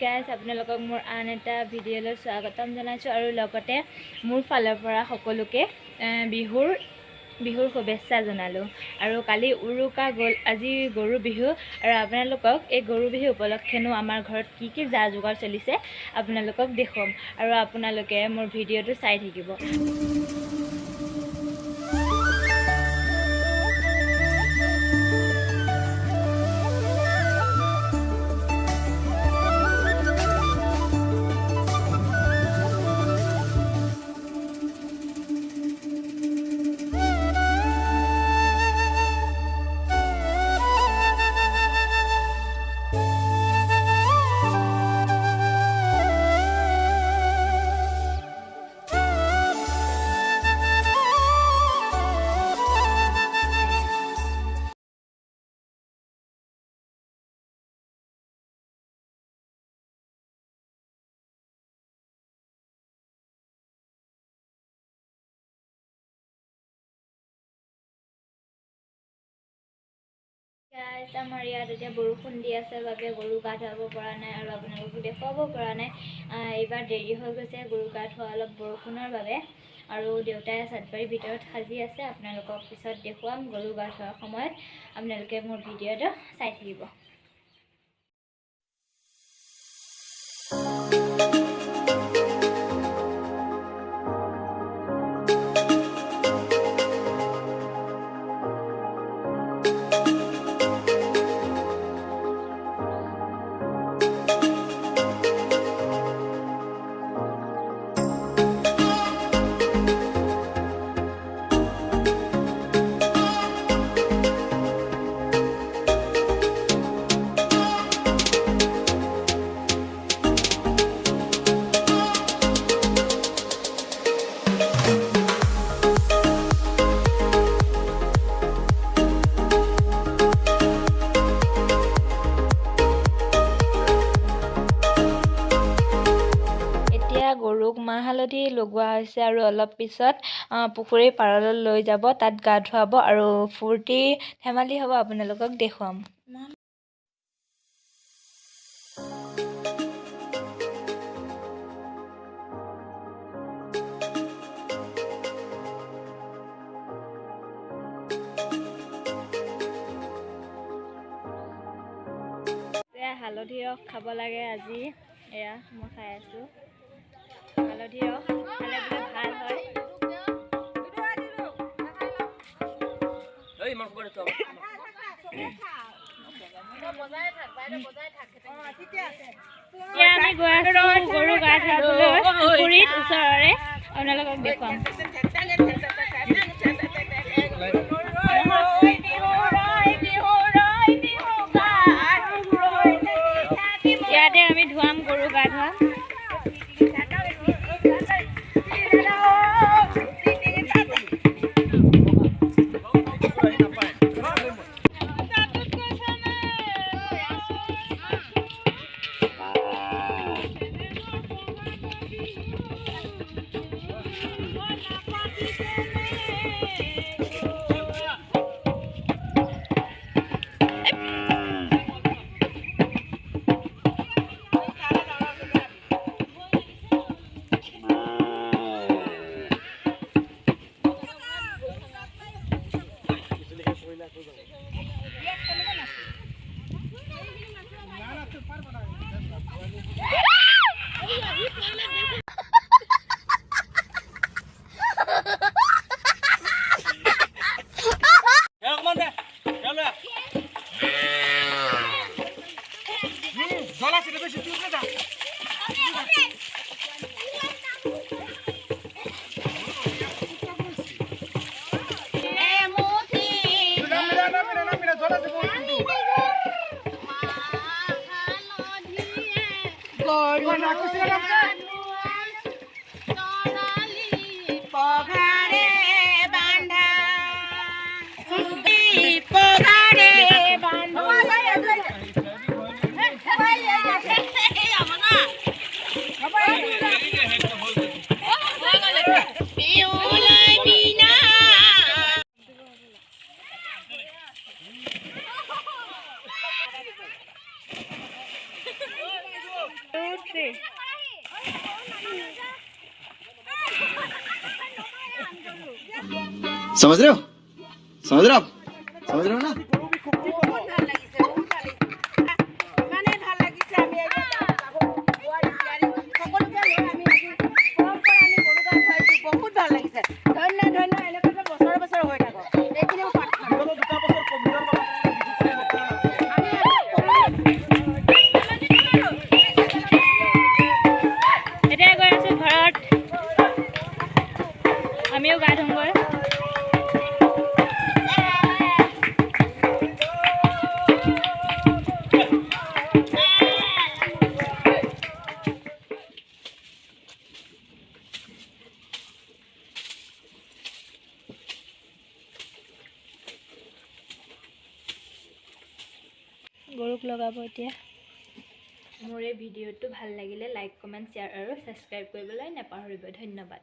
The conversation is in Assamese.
গাইজ আপোনালোকক মোৰ আন এটা ভিডিঅ'লৈ স্বাগতম জনাইছোঁ আৰু লগতে মোৰ ফালৰ পৰা সকলোকে বিহুৰ শুভেচ্ছা জনালোঁ। আৰু কালি উৰুকা গ'ল, আজি গৰু বিহু আৰু আপোনালোকক এই গৰু বিহু উপলক্ষেনো আমাৰ ঘৰত কি যা যোগাৰ চলিছে আপোনালোকক দেখুৱাম আৰু আপোনালোকে মোৰ ভিডিঅ'টো চাই থাকিব। গাইজ আমাৰ ইয়াত এতিয়া বৰষুণ দি আছে বাবে গৰু গা ধুৱাব পৰা নাই আৰু আপোনালোকক দেখুৱাব পৰা নাই। এইবাৰ দেৰি হৈ গৈছে গৰু গা ধোৱা অলপ বৰষুণৰ বাবে। আৰু দেউতাই চাটবাৰীৰ ভিতৰত সাজি আছে, আপোনালোকক পিছত দেখুৱাম গৰু গা ধোৱাৰ সময়ত। আপোনালোকে মোৰ ভিডিঅ'টো চাই থাকিব। গৰুক মাহ হালধি লগোৱা হৈছে আৰু অলপ পিছত পুখুৰীৰ পাৰলৈ লৈ যাব, তাত গা ধুৱাব আৰু ফূৰ্তি ধেমালি হ'ব, আপোনালোকক দেখুৱাম। হালধি ৰস খাব লাগে আজি, এয়া মই খাই আছোঁ। হালধি ৰস খালে বোলে ভাল হয়। এতিয়া আমি গৈ আছোঁ গৰু গা ধুৱাবলৈ পুখুৰীত ওচৰৰে, আপোনালোকক দেখুৱাম। ইয়াতে আমি ধুৱাম, গৰু গা ধুৱাম। 3 समझ रहे हो समझ रहे हो आप समझ रहे हो ना এতিয়া গৈ আছো ঘৰত আমিও গা ধুমগৈ গৰুক লগাব এতিয়া মোৰ এই ভিডিঅ'টো ভাল লাগিলে লাইক কমেণ্ট শ্বেয়াৰ আৰু ছাবস্ক্ৰাইব কৰিবলৈ নাপাহৰিব ধন্যবাদ